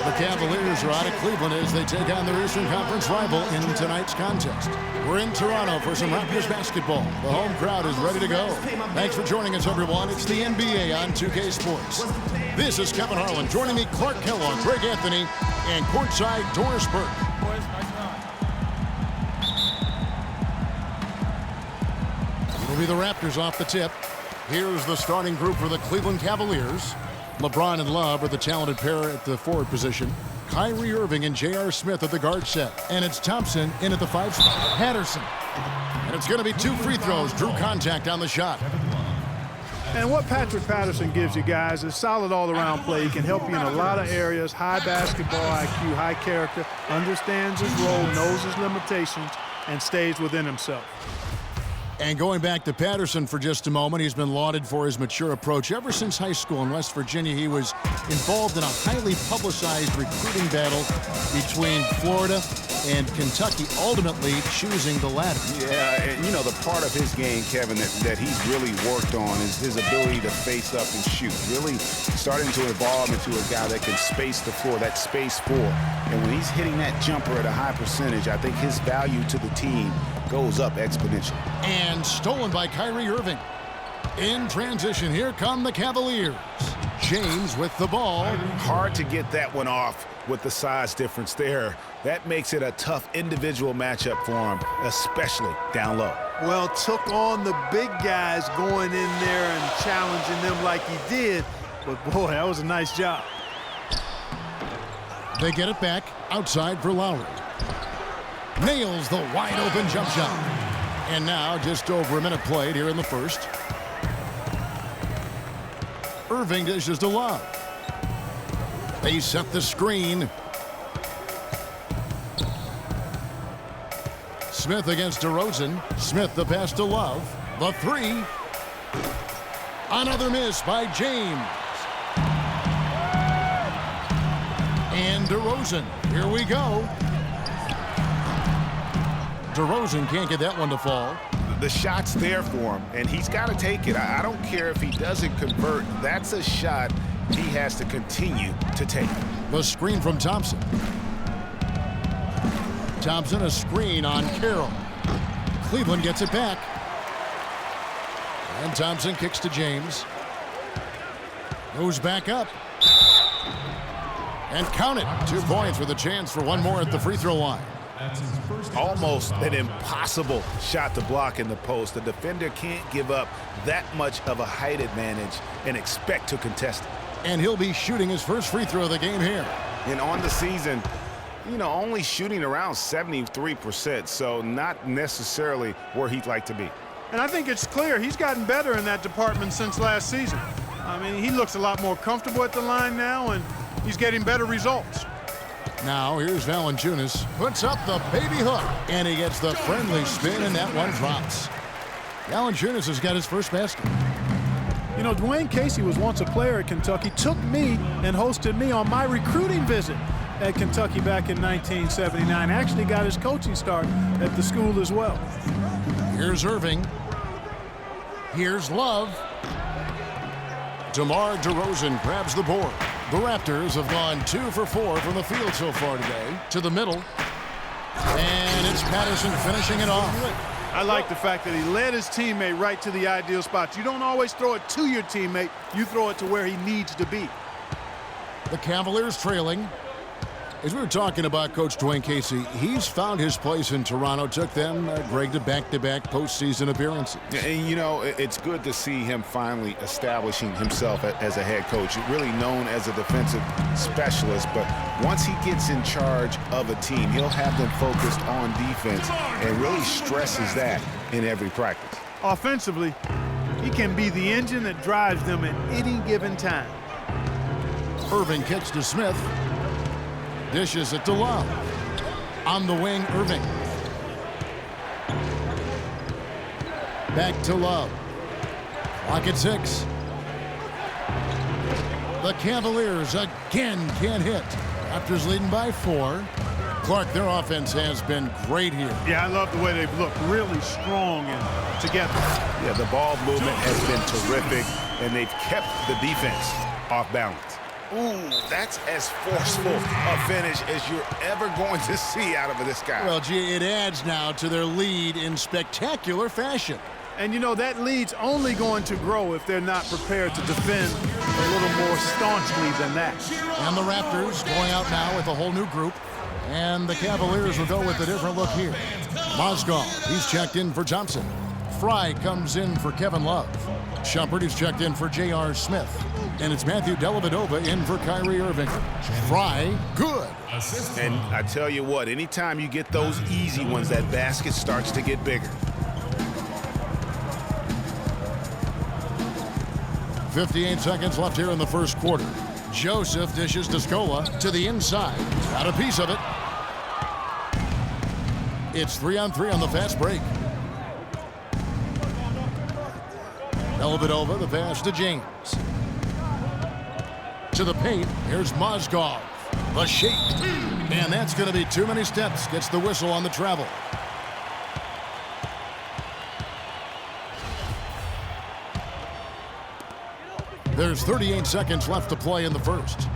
The Cavaliers are out of Cleveland as they take on their Eastern Conference rival in tonight's contest. We're in Toronto for some Raptors basketball. The home crowd is ready to go. Thanks for joining us, everyone. It's the NBA on 2K Sports. This is Kevin Harlan. Joining me, Clark Kellogg, Greg Anthony, and courtside Doris Burke. It'll be the Raptors off the tip. Here's the starting group for the Cleveland Cavaliers. LeBron and Love are the talented pair at the forward position. Kyrie Irving and J.R. Smith at the guard set. And it's Thompson in at the 5 spot. Patterson. And it's going to be 2 free throws. Drew contact on the shot. And what Patrick Patterson gives you guys is solid all-around play. He can help you in a lot of areas. High basketball IQ, high character, understands his role, knows his limitations, and stays within himself. And going back to Patterson for just a moment, he's been lauded for his mature approach. Ever since high school in West Virginia, he was involved in a highly publicized recruiting battle between Florida and Kentucky, ultimately choosing the latter. Yeah, and you know, the part of his game, Kevin, that he's really worked on is his ability to face up and shoot. Really starting to evolve into a guy that can space the floor, that space 4. And when he's hitting that jumper at a high percentage, I think his value to the team goes up exponentially. And stolen by Kyrie Irving. In transition, here come the Cavaliers. James with the ball. Hard to get that one off with the size difference there. That makes it a tough individual matchup for him, especially down low. Well, took on the big guys going in there and challenging them like he did. But, boy, that was a nice job. They get it back outside for Lowry. Nails the wide-open jump shot. And now just over a minute played here in the first. Irving dishes to Love. They set the screen. Smith against DeRozan. Smith the pass to Love. The 3. Another miss by James. And DeRozan. Here we go. DeRozan can't get that one to fall. The shot's there for him, and he's got to take it. I don't care if he doesn't convert. That's a shot he has to continue to take. The screen from Thompson. Thompson, a screen on Carroll. Cleveland gets it back. And Thompson kicks to James. Goes back up. And count it. 2 points with a chance for one more at the free throw line. Almost an impossible shot to block in the post. The defender can't give up that much of a height advantage and expect to contest it. And he'll be shooting his first free throw of the game here. And on the season, you know, only shooting around 73%, so not necessarily where he'd like to be. And I think it's clear he's gotten better in that department since last season. I mean, he looks a lot more comfortable at the line now, and he's getting better results. Now here's Valanciunas, puts up the baby hook, and he gets the friendly spin, and that one drops. Valanciunas has got his first basket. You know, Dwayne Casey was once a player at Kentucky, took me and hosted me on my recruiting visit at Kentucky back in 1979. Actually got his coaching start at the school as well. Here's Irving. Here's Love. DeMar DeRozan grabs the board. The Raptors have gone 2 for 4 from the field so far today. To the middle. And it's Patterson finishing it off. I like the fact that he led his teammate right to the ideal spots. You don't always throw it to your teammate. You throw it to where he needs to be. The Cavaliers trailing. As we were talking about Coach Dwayne Casey, he's found his place in Toronto. Took them, Greg, to back-to-back postseason appearances. And, you know, it's good to see him finally establishing himself as a head coach. Really known as a defensive specialist, but once he gets in charge of a team, he'll have them focused on defense and really stresses that in every practice. Offensively, he can be the engine that drives them at any given time. Irving kicks to Smith. Dishes it to Love. On the wing, Irving. Back to Love. Clock at 6. The Cavaliers again can't hit. Raptors leading by 4. Clark, their offense has been great here. Yeah, I love the way they've looked, really strong and together. Yeah, the ball movement has been terrific, and they've kept the defense off balance. Ooh, that's as forceful a finish as you're ever going to see out of this guy. Well, gee, it adds now to their lead in spectacular fashion. And, you know, that lead's only going to grow if they're not prepared to defend a little more staunchly than that. And the Raptors going out now with a whole new group. And the Cavaliers will go with a different look here. Mozgov, he's checked in for Thompson. Fry comes in for Kevin Love. Shumpert is checked in for J.R. Smith. And it's Matthew Dellavedova in for Kyrie Irving. Fry, good. And I tell you what, anytime you get those easy ones, that basket starts to get bigger. 58 seconds left here in the first quarter. Joseph dishes to Scola to the inside. Got a piece of it. It's 3-on-3 on the fast break. Dellavedova, the pass to James. To the paint, here's Mozgov. The shake. And that's going to be too many steps. Gets the whistle on the travel. There's 38 seconds left to play in the first.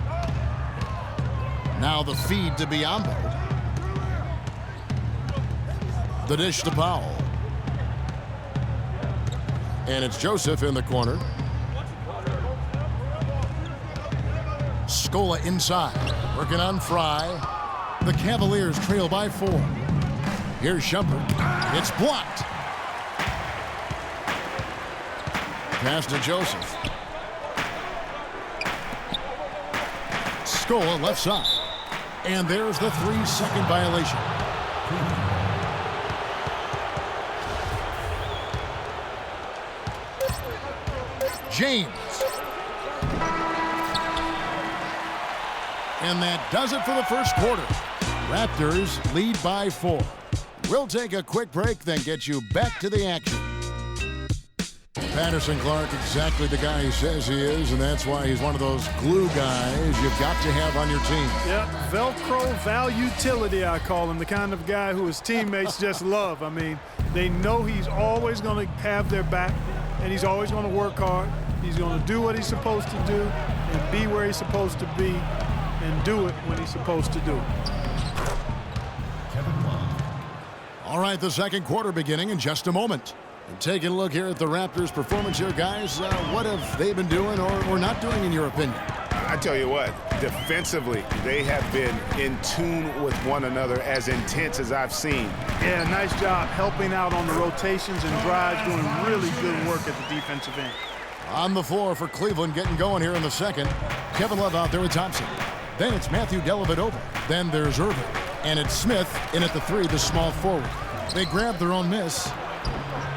Now the feed to Biyombo. The dish to Powell. And it's Joseph in the corner. Scola inside. Working on Fry. The Cavaliers trail by 4. Here's Shumpert. It's blocked. Pass to Joseph. Scola left side. And there's the 3-second violation. James. And that does it for the first quarter. Raptors lead by 4. We'll take a quick break, then get you back to the action. Patterson Clark, exactly the guy he says he is, and that's why he's one of those glue guys you've got to have on your team. Yep, Velcro Valutility, I call him, the kind of guy who his teammates just love. I mean, they know he's always going to have their back, and he's always going to work hard. He's going to do what he's supposed to do and be where he's supposed to be and do it when he's supposed to do it. All right, the second quarter beginning in just a moment. And taking a look here at the Raptors' performance here, guys. What have they been doing or not doing, in your opinion? I tell you what, defensively, they have been in tune with one another, as intense as I've seen. Yeah, nice job helping out on the rotations and drives, doing really good work at the defensive end. On the floor for Cleveland, getting going here in the second. Kevin Love out there with Thompson. Then it's Matthew Dellavedova. Then there's Irving. And it's Smith in at the 3, the small forward. They grab their own miss.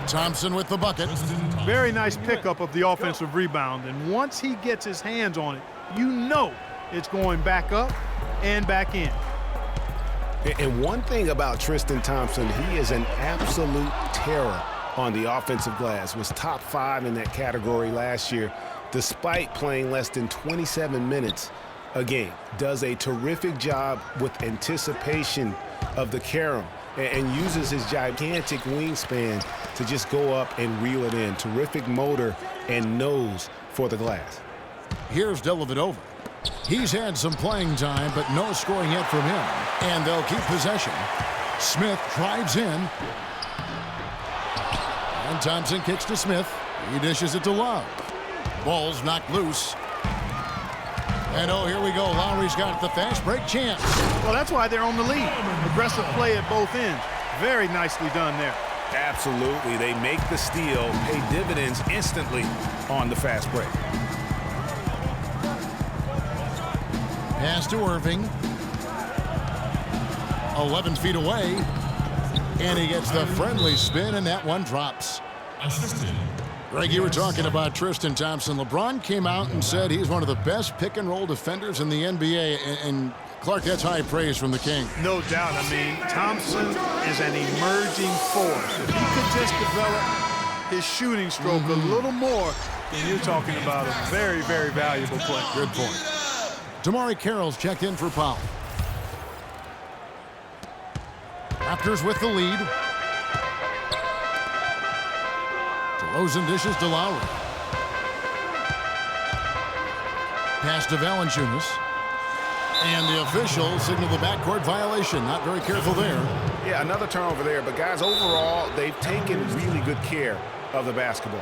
Thompson with the bucket. Very nice pickup of the offensive rebound. And once he gets his hands on it, you know it's going back up and back in. And one thing about Tristan Thompson, he is an absolute terror on the offensive glass. Was top 5 in that category last year, despite playing less than 27 minutes a game. Does a terrific job with anticipation of the carom and uses his gigantic wingspan to just go up and reel it in. Terrific motor and nose for the glass. Here's Dellavedova. He's had some playing time, but no scoring yet from him. And they'll keep possession. Smith drives in. And Thompson kicks to Smith. He dishes it to Love. Ball's knocked loose. And oh, here we go. Lowry's got the fast break chance. Well, that's why they're on the lead. Aggressive play at both ends. Very nicely done there. Absolutely. They make the steal, pay dividends instantly on the fast break. Pass to Irving. 11 feet away. And he gets the friendly spin, and that one drops. Greg, you were talking about Tristan Thompson. LeBron came out and said he's one of the best pick-and-roll defenders in the NBA. And Clark, that's high praise from the King. No doubt. I mean, Thompson is an emerging force. If he could just develop his shooting stroke a little more, then you're talking about a very, very valuable player. Good point. Damari Carroll's checked in for Powell. Raptors with the lead. DeRozan dishes to Lowry. Pass to Valanciunas. And the officials signal the backcourt violation. Not very careful there. Yeah, another turnover there. But, guys, overall, they've taken really good care of the basketball.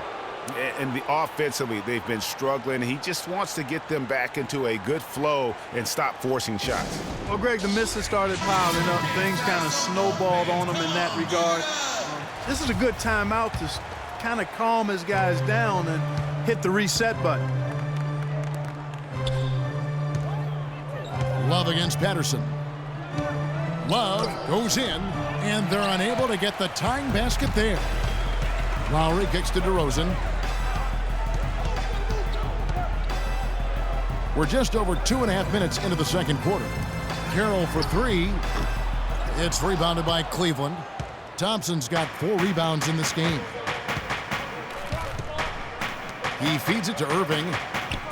And offensively, they've been struggling. He just wants to get them back into a good flow and stop forcing shots. Well, Greg, the misses started piling up. Things kind of snowballed on him in that regard. This is a good timeout to kind of calm his guys down and hit the reset button. Love against Patterson. Love goes in, and they're unable to get the tying basket there. Lowry kicks to DeRozan. We're just over 2.5 minutes into the second quarter. Carroll for three. It's rebounded by Cleveland. Thompson's got 4 rebounds in this game. He feeds it to Irving.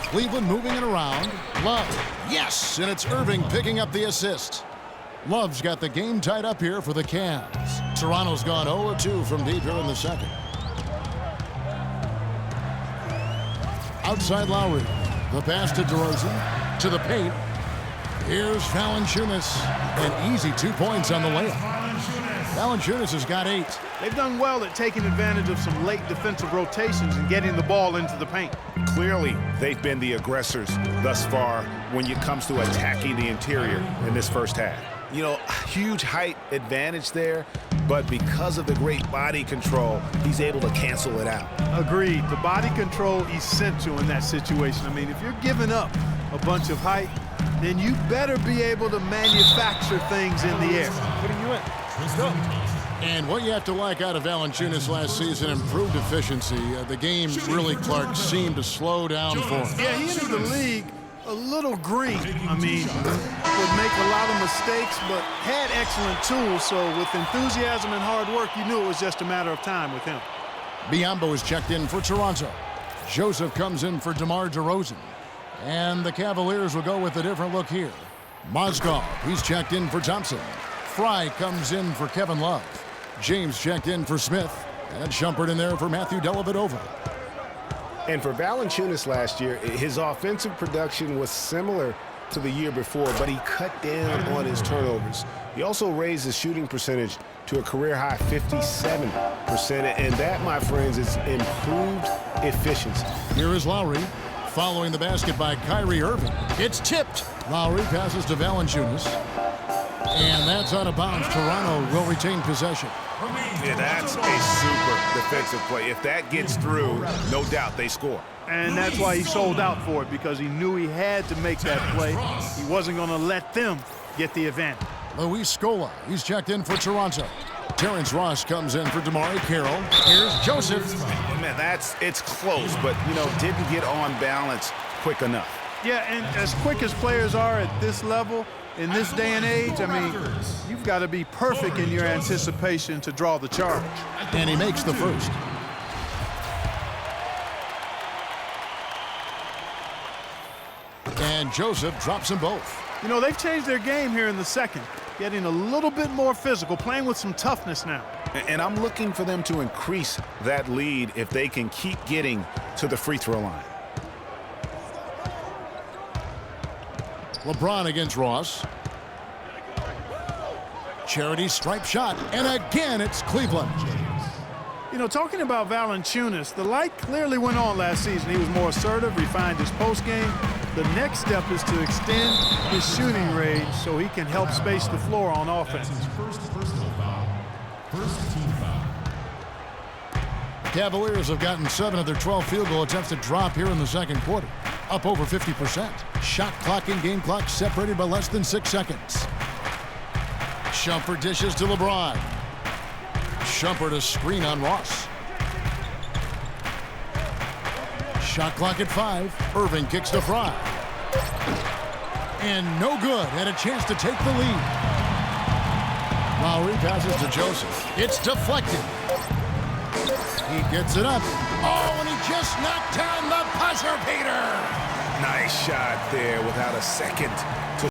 Cleveland moving it around. Love. Yes, and it's Irving picking up the assist. Love's got the game tied up here for the Cavs. Toronto's gone 0-2 from deep here in the second. Outside Lowry. The pass to DeRozan. To the paint. Here's Valanciunas. An easy 2 points on the layup. Valanciunas has got 8. They've done well at taking advantage of some late defensive rotations and getting the ball into the paint. Clearly, they've been the aggressors thus far when it comes to attacking the interior in this first half. You know, huge height advantage there, but because of the great body control, he's able to cancel it out. Agreed. The body control essential in that situation. I mean, if you're giving up a bunch of height, then you better be able to manufacture things in the air. Putting you in. Let's go. And what you have to like out of Valanciunas last season, improved efficiency. The game really, Clark, seemed to slow down for him. Yeah, he entered the league a little green. I mean, would make a lot of mistakes, but had excellent tools. So with enthusiasm and hard work, you knew it was just a matter of time with him. Biyombo is checked in for Toronto. Joseph comes in for DeMar DeRozan. And the Cavaliers will go with a different look here. Mozgov, he's checked in for Thompson. Fry comes in for Kevin Love. James checked in for Smith. And Shumpert in there for Matthew Dellavedova. And for Valanciunas last year, his offensive production was similar to the year before, but he cut down on his turnovers. He also raised his shooting percentage to a career-high 57%, and that, my friends, is improved efficiency. Here is Lowry, following the basket by Kyrie Irving. It's tipped. Lowry passes to Valanciunas. And that's out of bounds. Toronto will retain possession. Yeah, that's a super defensive play. If that gets through, no doubt they score. And that's why he sold out for it, because he knew he had to make that play. He wasn't going to let them get the advantage. Luis Scola, he's checked in for Toronto. Terrence Ross comes in for DeMar Carroll. Here's Joseph. Man, it's close, but, you know, didn't get on balance quick enough. Yeah, and as quick as players are at this level, in this day and age, I mean, you've got to be perfect in your anticipation to draw the charge. And he makes the first. And Joseph drops them both. You know, they've changed their game here in the second, getting a little bit more physical, playing with some toughness now. And I'm looking for them to increase that lead if they can keep getting to the free throw line. LeBron against Ross. Charity stripe shot, and again it's Cleveland. You know, talking about Valanciunas, the light clearly went on last season. He was more assertive, refined his post game. The next step is to extend his shooting range so he can help space the floor on offense. Cavaliers have gotten 7 of their 12 field goal attempts to drop here in the second quarter, up over 50%. Shot clock and game clock separated by less than 6 seconds. Shumpert dishes to LeBron. Shumpert a screen on Ross. Shot clock at 5. Irving kicks to Fry. And no good, and a chance to take the lead. Lowry passes to Joseph. It's deflected. He gets it up. Oh, and he just knocked down the buzzer beater. Nice shot there without a second to